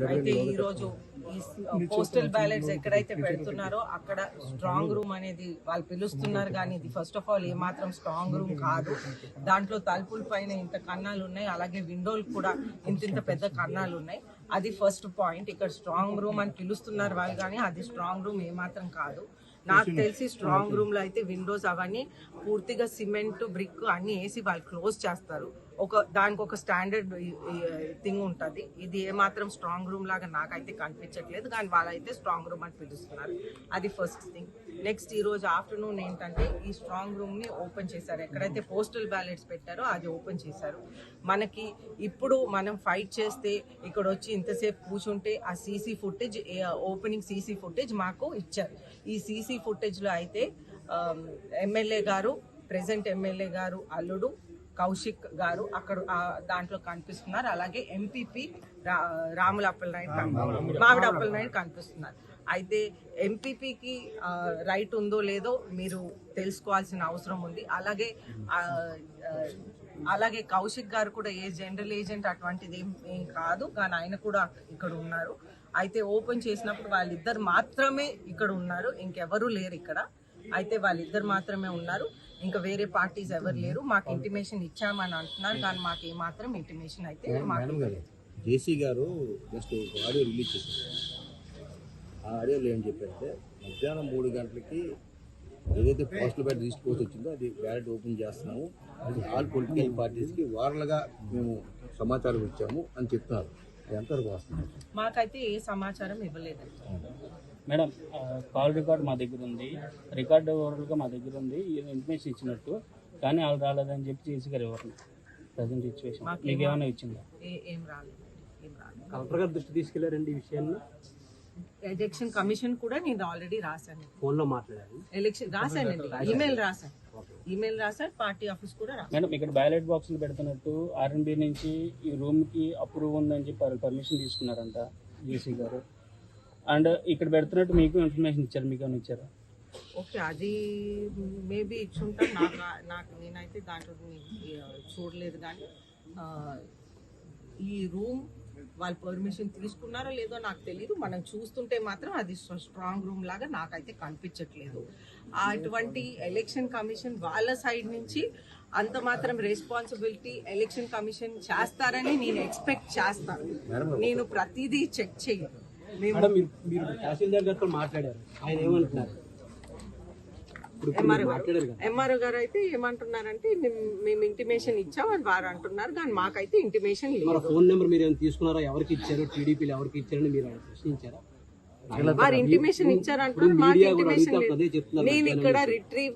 అయితే ఈ రోజు ఈ పోస్టల్ బ్యాలెట్స్ ఎక్కడైతే పెడుతున్నారో అక్కడ స్ట్రాంగ్ రూమ్ అనేది వాళ్ళు పిలుస్తున్నారు, కానీ ఇది ఫస్ట్ ఆఫ్ ఆల్ ఏమాత్రం స్ట్రాంగ్ రూమ్ కాదు. దాంట్లో తలుపుల పైన ఇంత కన్నాలు ఉన్నాయి, అలాగే విండోలు కూడా ఇంత పెద్ద కన్నాలు ఉన్నాయి. అది ఫస్ట్ పాయింట్. ఇక్కడ స్ట్రాంగ్ రూమ్ అని పిలుస్తున్నారు వాళ్ళు, కానీ అది స్ట్రాంగ్ రూమ్ ఏమాత్రం కాదు. నాకు తెలిసి స్ట్రాంగ్ రూమ్ లో అయితే విండోస్ అవన్నీ పూర్తిగా సిమెంట్ బ్రిక్ అన్ని వేసి వాళ్ళు క్లోజ్ చేస్తారు. దానికి ఒక స్టాండర్డ్ థింగ్ ఉంటుంది. ఇది ఏమాత్రం స్ట్రాంగ్ రూమ్ లాగా నాకైతే కనిపించట్లేదు, కానీ వాళ్ళైతే స్ట్రాంగ్ రూమ్ అని పిలుస్తున్నారు. అది ఫస్ట్ థింగ్. నెక్స్ట్ ఈ రోజు ఆఫ్టర్నూన్ ఏంటంటే ఈ స్ట్రాంగ్ రూమ్ ని ఓపెన్ చేశారు. ఎక్కడైతే పోస్టల్ బ్యాలెట్స్ పెట్టారో అది ఓపెన్ చేశారు. మనకి ఇప్పుడు మనం ఫైట్ చేస్తే ఇక్కడ వచ్చి ఇంతసేపు కూర్చుంటే ఆ CC footage, opening CC footage మాకు ఇచ్చారు. ఈ సీసీ ఫుటేజ్ లో అయితే ఎమ్మెల్యే గారు, ప్రెసెంట్ ఎమ్మెల్యే గారు అల్లుడు కౌశిక్ గారు అక్కడ దాంట్లో కనిపిస్తున్నారు. అలాగే ఎంపీపీ రాముల అప్పలనాయుడు, మామిడి అప్పలనాయుడు కనిపిస్తున్నారు. అయితే ఎంపీపీకి రైట్ ఉందో లేదో మీరు తెలుసుకోవాల్సిన అవసరం ఉంది. అలాగే కౌశిక్ గారు కూడా ఏ జనరల్ ఏజెంట్ అటువంటిది ఏం కాదు, కానీ ఆయన కూడా ఇక్కడ ఉన్నారు. అయితే ఓపెన్ చేసినప్పుడు వాళ్ళిద్దరు మాత్రమే ఇక్కడ ఉన్నారు, ఇంకెవరూ లేరు ఇక్కడ. అయితే వాళ్ళిద్దరు మాత్రమే ఉన్నారు, ఇంకా వేరే పార్టీస్ ఎవరు లేరు. మాకు ఇంటిమేషన్ ఇచ్చామని అంటున్నారు, కానీ మాకు ఏమాత్రం ఇంటిమేషన్ అయితే జేసీ గారు జస్ట్ ఆడియో రిలీజ్ చేశారు. ఆ ఆడియోలో ఏం చెప్పారంటే మధ్యాహ్నం 3 గంటలకి ఏదైతే పోస్టల్ బ్యాలెట్ లిస్ట్ పోస్ట్ వచ్చిందో అది బ్యాలెట్ ఓపెన్ చేస్తున్నాము, అది ఆల్ పొలిటికల్ పార్టీస్కి వారలుగా మేము సమాచారం ఇచ్చాము అని చెప్తున్నారు. అది ఎంతవరకు వస్తుంది? మాకైతే ఏ సమాచారం ఇవ్వలేదు మేడం. కాల్ రికార్డ్ మా దగ్గర ఉంది, రికార్డు ఓవరాల్గా మా దగ్గర ఉంది, ఇన్ఫర్మేషన్ ఇచ్చినట్టు, కానీ వాళ్ళు రాలేదని చెప్పి జేసీ గారు ఎవరు ప్రజెంట్ సిచ్యువేషన్ మీకు ఏమైనా ఇచ్చిందా? ఏం రాలేదు. కలెక్టర్ గారు దృష్టి తీసుకెళ్లారండి ఈ విషయాన్ని. ఎలక్షన్ కమిషన్ కూడా నేను ఆల్రెడీ రాశాను, ఫోన్లో మాట్లాడారు, ఎలక్షన్ రాశానండి, ఈమెయిల్ రాశాను, పార్టీ ఆఫీస్ కూడా రాశాను. మేడం ఇక్కడ బ్యాలెట్ బాక్సులు పెడుతున్నట్టు ఆర్ఎన్బి నుంచి ఈ రూమ్కి అప్రూవ్ ఉందని చెప్పి పర్మిషన్ తీసుకున్నారంట జేసీ గారు. అండ్ ఇక్కడ పెడుతున్నట్టు మీకు ఇన్ఫర్మేషన్ ఇచ్చారు, మీకు ఏమైనా ఇచ్చారా? ఓకే, అది మేబీ ఇచ్చుంటాను. నాకు నేనైతే దాంట్లో చూడలేదు, కానీ ఈ రూమ్ వాళ్ళు పర్మిషన్ తీసుకున్నారో లేదో నాకు తెలియదు. మనం చూస్తుంటే మాత్రం అది స్ట్రాంగ్ రూమ్ లాగా నాకైతే కనిపించట్లేదు. అటువంటి ఎలక్షన్ కమిషన్ వాళ్ళ సైడ్ నుంచి అంత మాత్రం రెస్పాన్సిబిలిటీ ఎలక్షన్ కమిషన్ చేస్తారని నేను ఎక్స్పెక్ట్ చేస్తాను. నేను ప్రతిదీ చెక్ చేయను. తహసీల్దార్ గారితో మాట్లాడారు, ఆయన ఏమంటున్నారు? ఎంఆర్ఓ గారు అయితే ఏమంటున్నారంటే మేము ఇంటిమేషన్ ఇచ్చామని వారు అంటున్నారు, కానీ మాకైతే ఇంటిమేషన్ లేదు. ఫోన్ నెంబర్ మీరు తీసుకున్నారా? ఎవరికి ఇచ్చారు? టీడీపీలో ఎవరికి ఇచ్చారని మీరు ప్రశ్నించారా? వారు ఇంటిమేషన్ ఇచ్చారంటున్నారు, మాకు ఇంటిమేషన్ లేదు. నేను ఇక్కడ retrieve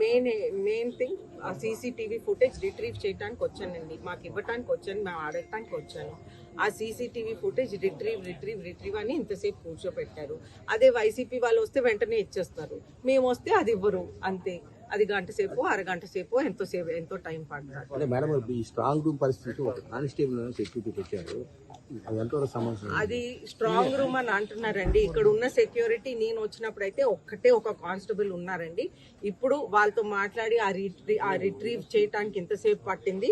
main thing CCTV footage retrieve చేయడానికి వచ్చానండి, మాకు ఇవ్వటానికి వచ్చాను, మేము అడగటానికి వచ్చాను. ఆ సీసీటీవీ ఫుటేజ్ రిట్రీవ్ అని ఇంతసేపు కూర్చోపెట్టారు. అదే వైసీపీ వాళ్ళు వస్తే వెంటనే ఇచ్చేస్తారు, మేము వస్తే అది ఇవ్వరు, అంతే. అది గంట సేపు అరగంట సేపు ఎంతో టైం పడుతుంది. మేడం ఈ స్ట్రాంగ్ రూమ్ పరిస్థితి ఒక కానిస్టేబుల్ సెక్యూరిటీ పెట్టారు, అది స్ట్రాంగ్ రూమ్ అని అంటున్నారండి. ఇక్కడ ఉన్న సెక్యూరిటీ నేను వచ్చినప్పుడు అయితే ఒక కానిస్టేబుల్ ఉన్నారండి. ఇప్పుడు వాళ్ళతో మాట్లాడి ఆ రిట్రీవ్ చేయడానికి ఎంతసేపు పట్టింది,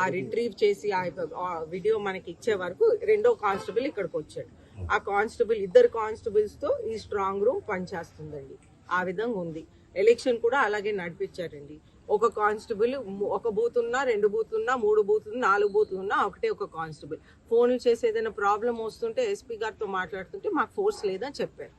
ఆ రిట్రీవ్ చేసి ఆ వీడియో మనకి ఇచ్చే వరకు రెండో కానిస్టేబుల్ ఇక్కడికి వచ్చాడు. ఆ కానిస్టేబుల్ ఇద్దరు కానిస్టేబుల్స్ తో ఈ స్ట్రాంగ్ రూమ్ పనిచేస్తుందండి. ఆ విధంగా ఉంది. ఎలక్షన్ కూడా అలాగే నడిపించారండి. ఒక కానిస్టేబుల్, ఒక బూత్ ఉన్నా, 2 బూత్ ఉన్నా, 3 బూత్ ఉన్నా, 4 బూత్ ఉన్నా ఒక కానిస్టేబుల్. ఫోన్లు చేసి ఏదైనా ప్రాబ్లం వస్తుంటే ఎస్పీ గారితో మాట్లాడుతుంటే మాకు ఫోర్స్ లేదని చెప్పారు.